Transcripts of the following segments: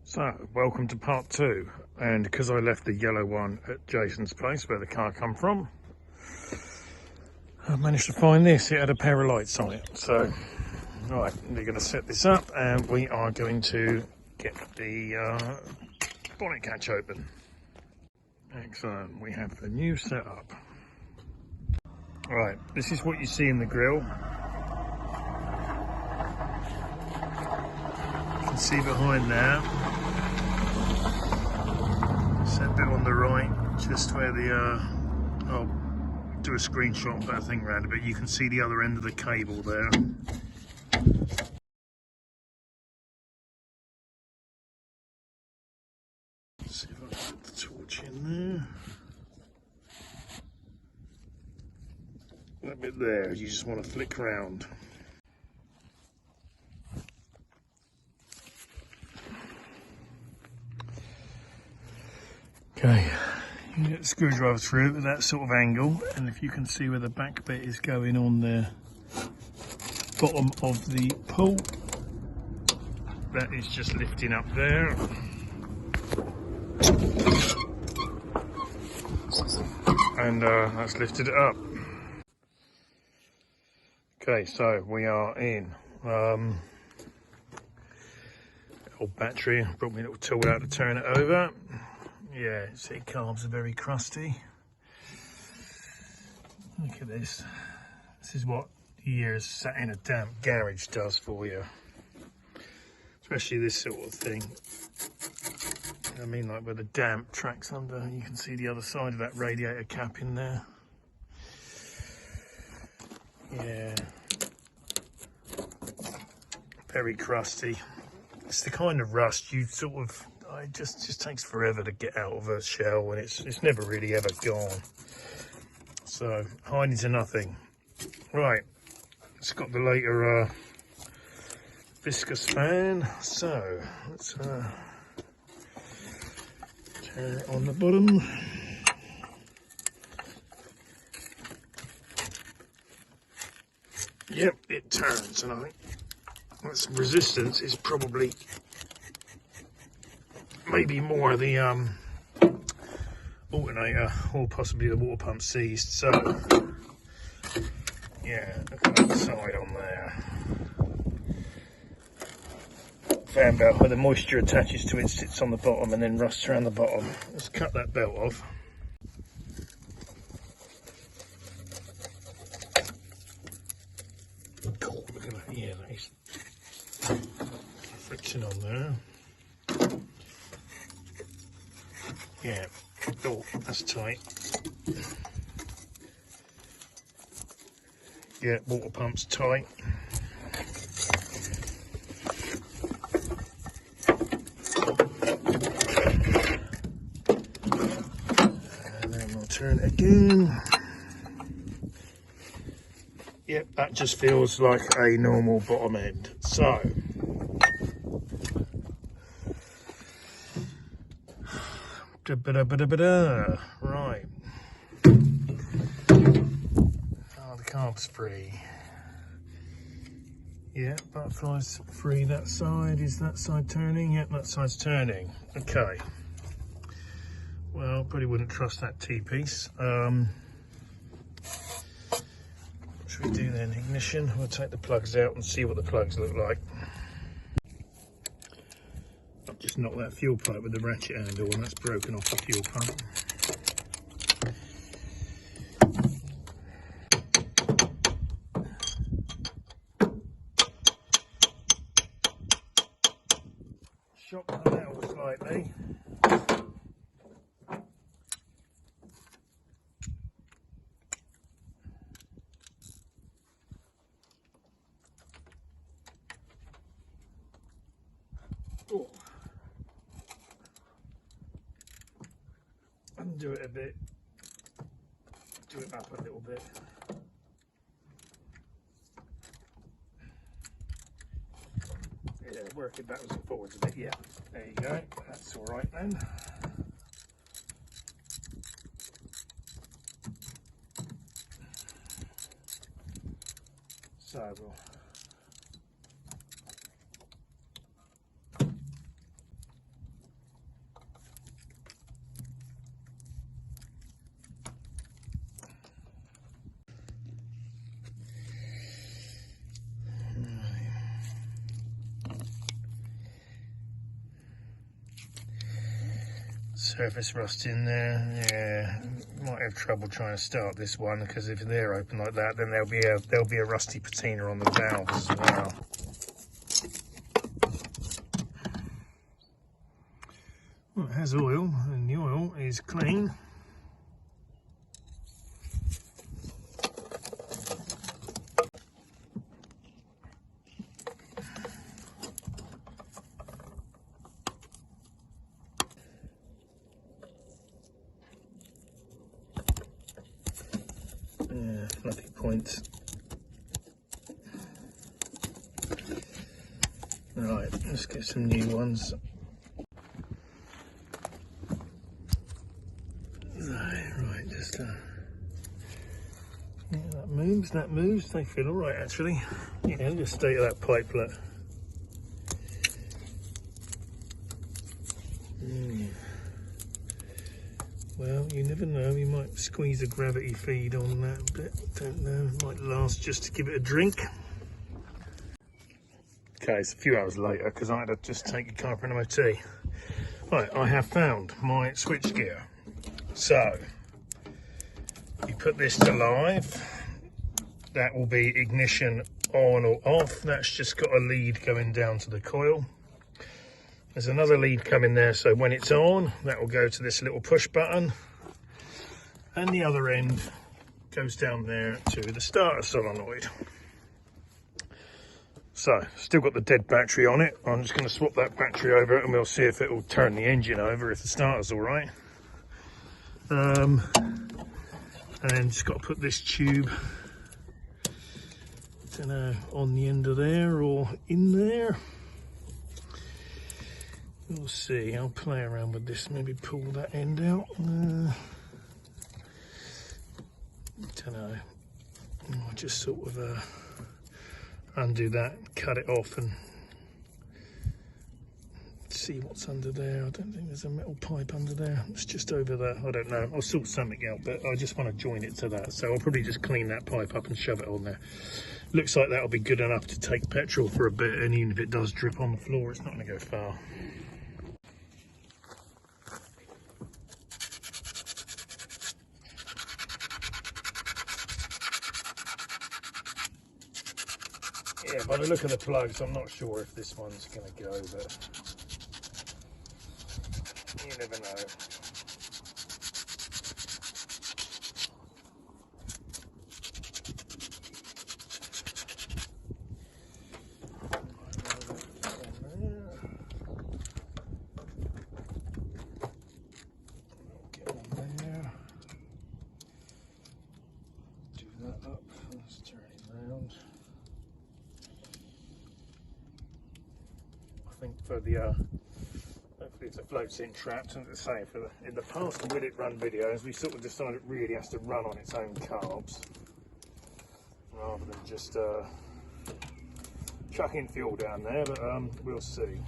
So, welcome to part 2, and because I left the yellow one at Jason's place where the car come from, I managed to find this. It had a pair of lights on it. So, right, we're going to set this up and we are going to get the bonnet catch open. Excellent, we have the new setup. Right, this is what you see in the grille. You can see behind there. That bit on the right, just where the I'll do a screenshot of that thing around it, but you can see the other end of the cable there. Let's see if I can put the torch in there. That bit there, you just want to flick round. Okay, you get the screwdriver through at that sort of angle, and if you can see where the back bit is going on the bottom of the pull, that is just lifting up there. And that's lifted it up. Okay, so we are in. Old battery, brought me a little tool out to turn it over. Yeah, see, carbs are very crusty. Look at this. This is what years sat in a damp garage does for you. Especially this sort of thing. I mean, like where the damp tracks under, you can see the other side of that radiator cap in there. Yeah. Very crusty. It's the kind of rust you sort of, it just takes forever to get out of a shell, and it's never really ever gone. So hiding to nothing. Right, it's got the later viscous fan. So let's turn it on the bottom. Yep, it turns, and I think that's resistance is probably maybe more the alternator, or possibly the water pump seized. So yeah, look at that side on there. Fan belt where the moisture attaches to it sits on the bottom and then rusts around the bottom. Let's cut that belt off. Cool, look at that. Yeah, that is friction on there. Yeah, oh, that's tight. Yeah, water pump's tight. And then we'll turn it again. Yep, that just feels like a normal bottom end. So, right. Oh, the carb's free. Yeah, butterfly's free that side. Is that side turning? Yep, that side's turning. Okay. Well, probably wouldn't trust that T-piece. What should we do then? Ignition. We'll take the plugs out and see what the plugs look like. I've just knocked that fuel pipe with the ratchet handle, and that's broken off the fuel pump. Shock the metal slightly. Oh. Undo it a bit. Do it up a little bit. Yeah, work it backwards and forwards a bit. Yeah, there you go. That's all right then. So we'll Surface rust in there. Yeah, might have trouble trying to start this one because if they're open like that, then there'll be a rusty patina on the valves as well. Well, it has oil, and the oil is clean. Yeah, fluffy points. Right, let's get some new ones. Right, just yeah, that moves, they feel alright actually. Yeah, just stay to that pipelet. Well, you never know, you might squeeze a gravity feed on that bit, don't know, it might last just to give it a drink. Okay, it's a few hours later because I had to just take a car for an MOT. Right, I have found my switchgear. So, you put this to live, that will be ignition on or off. That's just got a lead going down to the coil. There's another lead coming there, so when it's on, that will go to this little push button. And the other end goes down there to the starter solenoid. So, still got the dead battery on it. I'm just going to swap that battery over and we'll see if it will turn the engine over, if the starter's all right. And then just got to put this tube, I don't know, on the end of there or in there. We'll see. I'll play around with this, maybe pull that end out. I don't know. I'll just sort of undo that, cut it off and see what's under there. I don't think there's a metal pipe under there. It's just over there. I don't know. I'll sort something out, but I just want to join it to that. So I'll probably just clean that pipe up and shove it on there. Looks like that'll be good enough to take petrol for a bit, and even if it does drip on the floor, it's not going to go far. Yeah, by the look of the plugs, I'm not sure if this one's going to go, but you never know. Get on there. Do that up. Let's turn it around. I think for the hopefully it's a floats in trapped, and as I say, for in the past Will It Run videos we sort of decided it really has to run on its own carbs rather than just chucking fuel down there, but we'll see.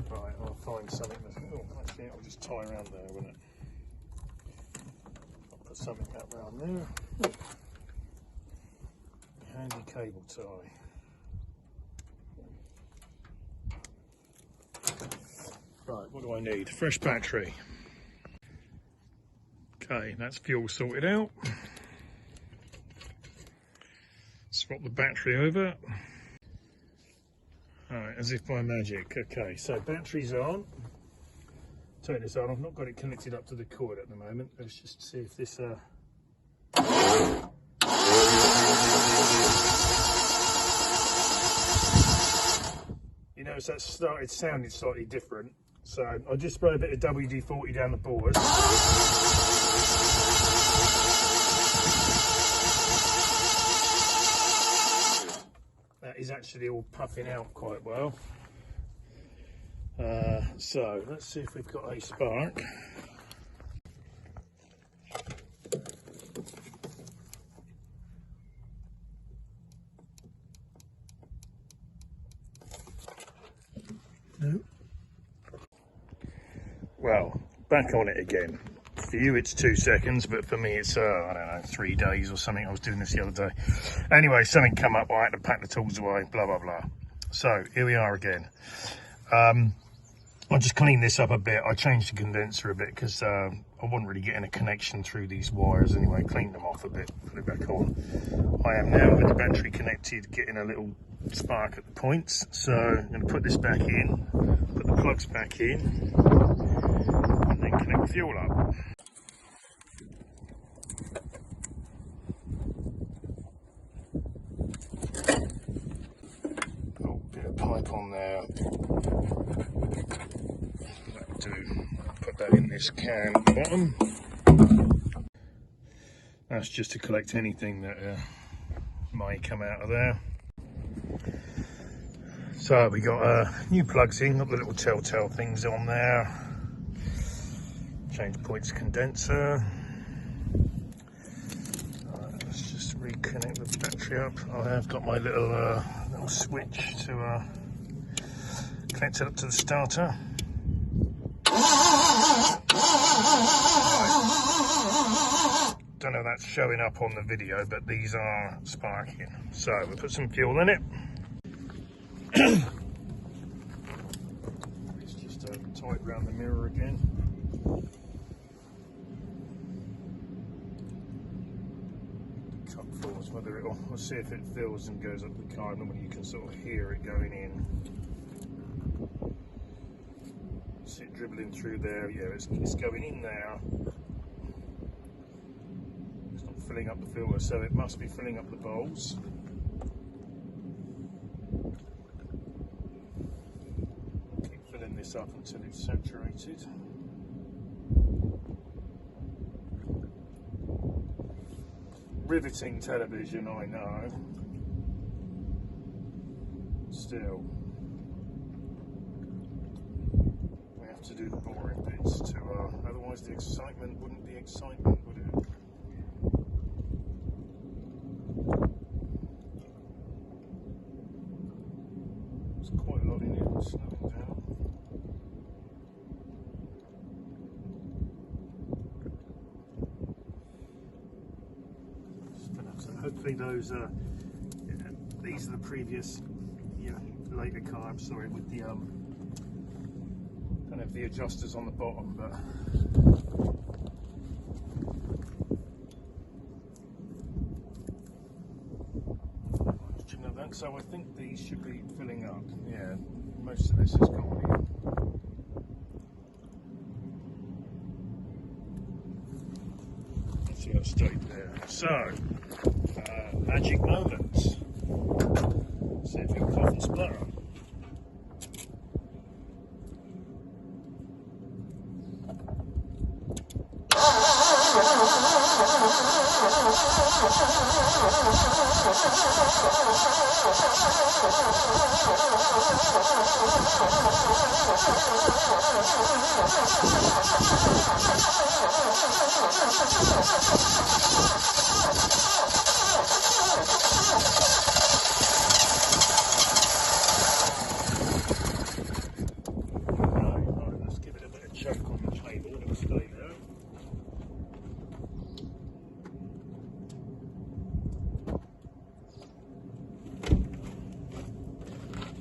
Right, I'll find something that's, oh actually I'll just tie around there, won't it? I'll put something up around there. Handy cable tie. Right, what do I need? Fresh battery. Okay, that's fuel sorted out. Swap the battery over. Alright, as if by magic. Okay, so battery's on. Turn this on. I've not got it connected up to the cord at the moment. Let's just see if this you notice that started sounding slightly different. So I'll just spray a bit of WD-40 down the bores. That is actually all puffing out quite well. So let's see if we've got a spark. No. Well, back on it again. For you it's 2 seconds, but for me it's, I don't know, 3 days or something. I was doing this the other day. Anyway, something come up, I had to pack the tools away, blah, blah, blah. So, here we are again. I just cleaned this up a bit. I changed the condenser a bit because I wasn't really getting a connection through these wires anyway. Cleaned them off a bit, put it back on. I am now with the battery connected, getting a little spark at the points. So I'm going to put this back in, put the plugs back in, and then connect the fuel up. Oh, bit of pipe on there. That'll do. Put that in this can at the bottom. That's just to collect anything that might come out of there. So we got new plugs in, got the little telltale things on there. Change points condenser. Let's just reconnect the battery up. I have got my little switch to connect it up to the starter. Don't know if that's showing up on the video, but these are sparking. So we'll put some fuel in it. It's just tight around the mirror again. Cup fills, whether it'll, we'll see if it fills and goes up the car. Normally you can sort of hear it going in. See it dribbling through there. Yeah, it's going in there. It's not filling up the filter, so it must be filling up the bowls. Keep filling this up until it's saturated. Riveting television, I know. Still, we have to do the boring bits to, otherwise the excitement wouldn't be excitement, would it? There's quite a lot in it, it's slowing down. Hopefully those these are the previous later carbs, sorry, with the kind of the adjusters on the bottom, but so I think these should be filling up. Yeah, most of this is gone in. Let's see how it stayed there. So magic moments. See if you'll cough and splutter. Let's give it a bit of choke on the table and it'll stay there.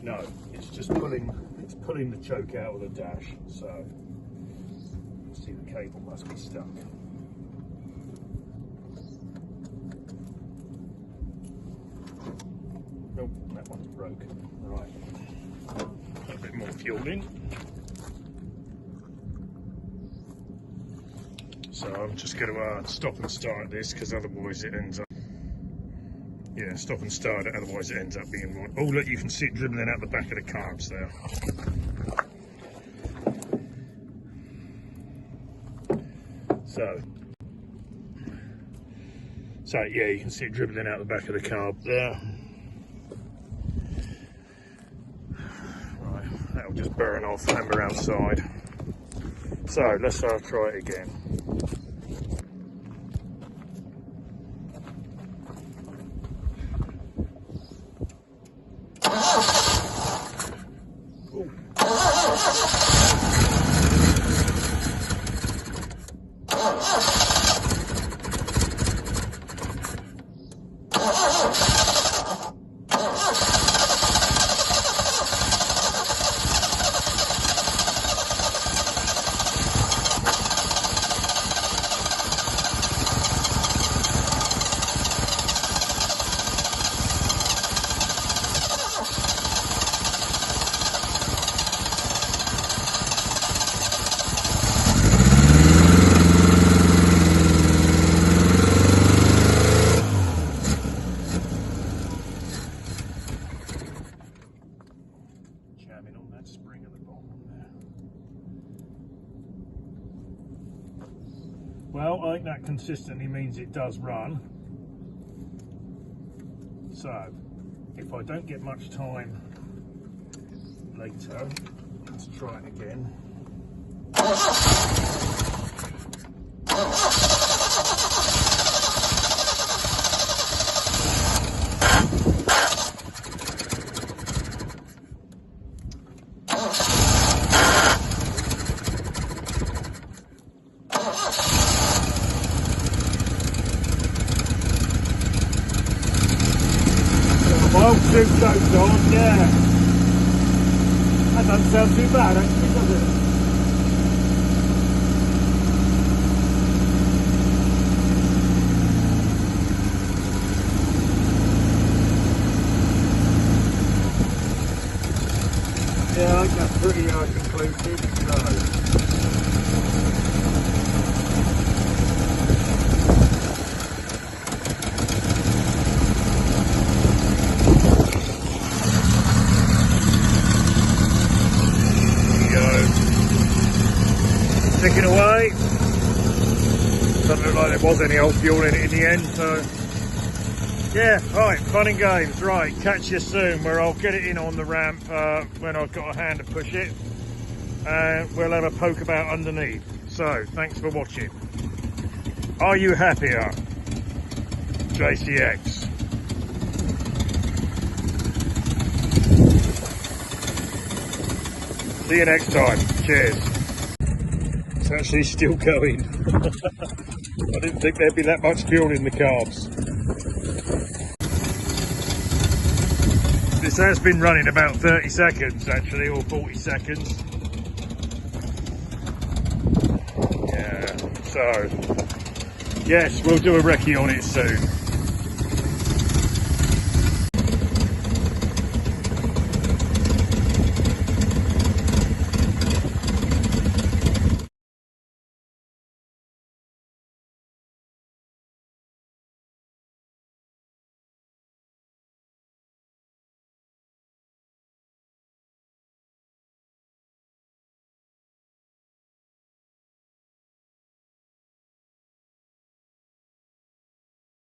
No, it's just pulling the choke out of the dash, so see the cable must be stuck. Nope, that one's broken. Right, a bit more fuel in. So I'm just going to stop and start this because otherwise it ends up. Yeah, stop and start it, otherwise it ends up being wrong. Oh look, you can see it dribbling out the back of the carbs there. So yeah, you can see it dribbling out the back of the carb there. Right, that'll just burn off when we're outside. So let's try it again. Well, I think that consistently means it does run. So, if I don't get much time later, let's try it again. Well, two soaks on, yeah. That doesn't sound too bad actually, does it? Yeah, I think that's pretty conclusive. So. Ticking away. Doesn't look like there was any old fuel in it in the end, so yeah, right, fun and games. Right, catch you soon where I'll get it in on the ramp when I've got a hand to push it, and we'll have a poke about underneath. So thanks for watching. Are you happier, JCX? See you next time. Cheers. It's actually still going. I didn't think there'd be that much fuel in the carbs. This has been running about 30 seconds actually, or 40 seconds. Yeah, so yes, we'll do a recce on it soon.